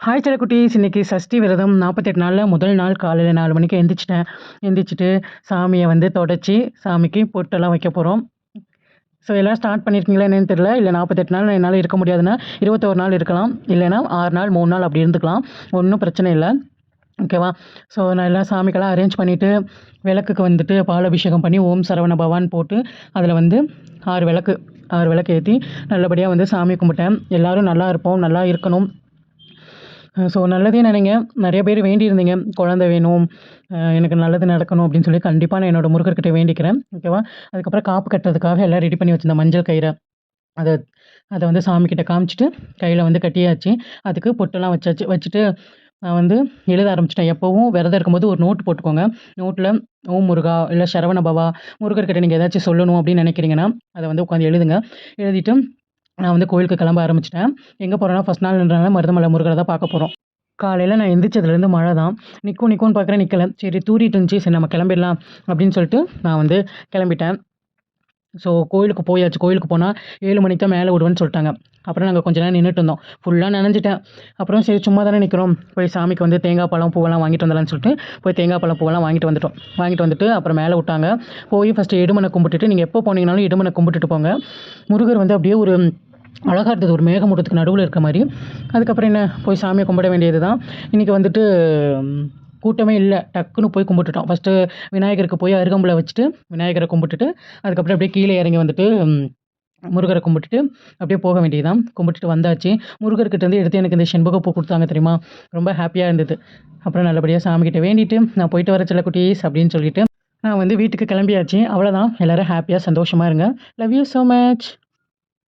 Hi செல்லக்குட்டீஸ், இன்னைக்கு சஷ்டி விரதம் 48 நாளில் முதல் நாள் காலையில் 4 மணிக்கு எந்திரிச்சிட்டேன். எந்திரிச்சிட்டு சாமியை வந்து தொடச்சி சாமிக்கு பொட்டெல்லாம் வைக்க போகிறோம். ஸோ எல்லாம் ஸ்டார்ட் பண்ணியிருக்கீங்களா என்னன்னு தெரியல. இல்லை 48 நாள் என்னால் இருக்க முடியாதுன்னா 21 நாள் இருக்கலாம், இல்லைன்னா 6 நாள் 3 நாள் அப்படி இருந்துக்கலாம். ஒன்றும் பிரச்சனை இல்லை, ஓகேவா? ஸோ நான் எல்லாம் சாமிக்கெல்லாம் அரேஞ்ச் பண்ணிவிட்டு விளக்குக்கு வந்துட்டு பால் அபிஷேகம் பண்ணி ஓம் சரவண பவான் போட்டு அதில் வந்து 6 விளக்கு ஏற்றி நல்லபடியாக வந்து சாமி கும்பிட்டேன். எல்லோரும் நல்லா இருப்போம், நல்லா இருக்கணும். ஸோ நல்லதே நினைங்க. நிறைய பேர் வேண்டியிருந்தீங்க, குழந்தை வேணும், எனக்கு நல்லது நடக்கணும் அப்படின்னு சொல்லி. கண்டிப்பாக நான் என்னோடய முருகர்கிட்ட வேண்டிக்கிறேன், ஓகேவா? அதுக்கப்புறம் காப்பு கட்டுறதுக்காக எல்லாம் ரெடி பண்ணி வச்சுருந்தேன். மஞ்சள் கயிறை அதை வந்து சாமிக்கிட்ட காமிச்சிட்டு கையில் வந்து கட்டியாச்சு. அதுக்கு பொட்டெல்லாம் வச்சுட்டு நான் வந்து எழுத ஆரம்பிச்சிட்டேன். எப்போவும் விரதம் இருக்கும்போது ஒரு நோட்டு போட்டுக்கோங்க. நோட்டில் ஓம் முருகா இல்லை சரவண பவா, முருகர்கிட்ட நீங்கள் ஏதாச்சும் சொல்லணும் அப்படின்னு நினைக்கிறீங்கன்னா அதை வந்து உட்காந்து எழுதுங்க. எழுதிட்டு நான் வந்து கோயிலுக்கு கிளம்ப ஆரம்பிச்சிட்டேன். எங்கே போகிறேன்னா ஃபஸ்ட் நாள்ன்றனால மருதமலை முருகரை தான் பார்க்க போகிறோம். காலையில் நான் எந்திரிச்சதுலேருந்து மழை தான். நிற்கும்னு பார்க்குறேன், நிற்கல. சரி தூரிட்டு இருந்துச்சு, சரி நம்ம கிளம்பிடலாம் அப்படின்னு சொல்லிட்டு நான் வந்து கிளம்பிட்டேன். ஸோ கோயிலுக்கு போயாச்சு. கோயிலுக்கு போனால் 7 மணிக்கு தான் மேலே விடுவேன்னு சொல்லிட்டாங்க. அப்புறம் நாங்கள் கொஞ்ச நேரம் நின்றுட்டு இருந்தோம். ஃபுல்லாக நனைஞ்சிட்டேன். அப்புறம் சரி சும்மா தானே நிற்கிறோம், போய் சாமிக்கு வந்து தேங்காய் பழம் பூவெல்லாம் வாங்கிட்டு வந்துடலான்னு சொல்லிட்டு போய் தேங்காய் பழம் பூவெல்லாம் வாங்கிட்டு வந்துட்டு அப்புறம் மேலே விட்டாங்க. போய் ஃபஸ்ட்டு இடுமனை கும்பிட்டுட்டு, நீங்கள் எப்போ போனீங்கனாலும் இடுமனை கும்பிட்டுட்டு போங்க. முருகர் வந்து அப்படியே ஒரு அழகாக இருந்தது, ஒரு மேகமூட்டத்துக்கு நடுவில் இருக்க மாதிரி. அதுக்கப்புறம் என்ன, போய் சாமியை கும்பிட வேண்டியது தான். இன்றைக்கி வந்துட்டு கூட்டமே இல்லை, டக்குன்னு போய் கும்பிட்டுட்டோம். ஃபஸ்ட்டு விநாயகருக்கு போய் அருகம்புலை வச்சுட்டு விநாயகரை கும்பிட்டுட்டு அதுக்கப்புறம் அப்படியே கீழே இறங்கி வந்துட்டு முருகரை கும்பிட்டுட்டு அப்படியே போக வேண்டியதுதான். கும்பிட்டுட்டு வந்தாச்சு. முருகர்கிட்டேருந்து எடுத்து எனக்கு இந்த செண்பகப்பூ கொடுத்தாங்க தெரியுமா, ரொம்ப ஹாப்பியாக இருந்தது. அப்புறம் நல்லபடியாக சாமிக்கிட்ட வேண்டிட்டு நான் போயிட்டு வர செல்லக்குட்டீஸ் அப்படின்னு சொல்லிட்டு நான் வந்து வீட்டுக்கு கிளம்பியாச்சு. அவ்வளோதான். எல்லோரும் ஹாப்பியாக சந்தோஷமாக இருங்க. Love you so much.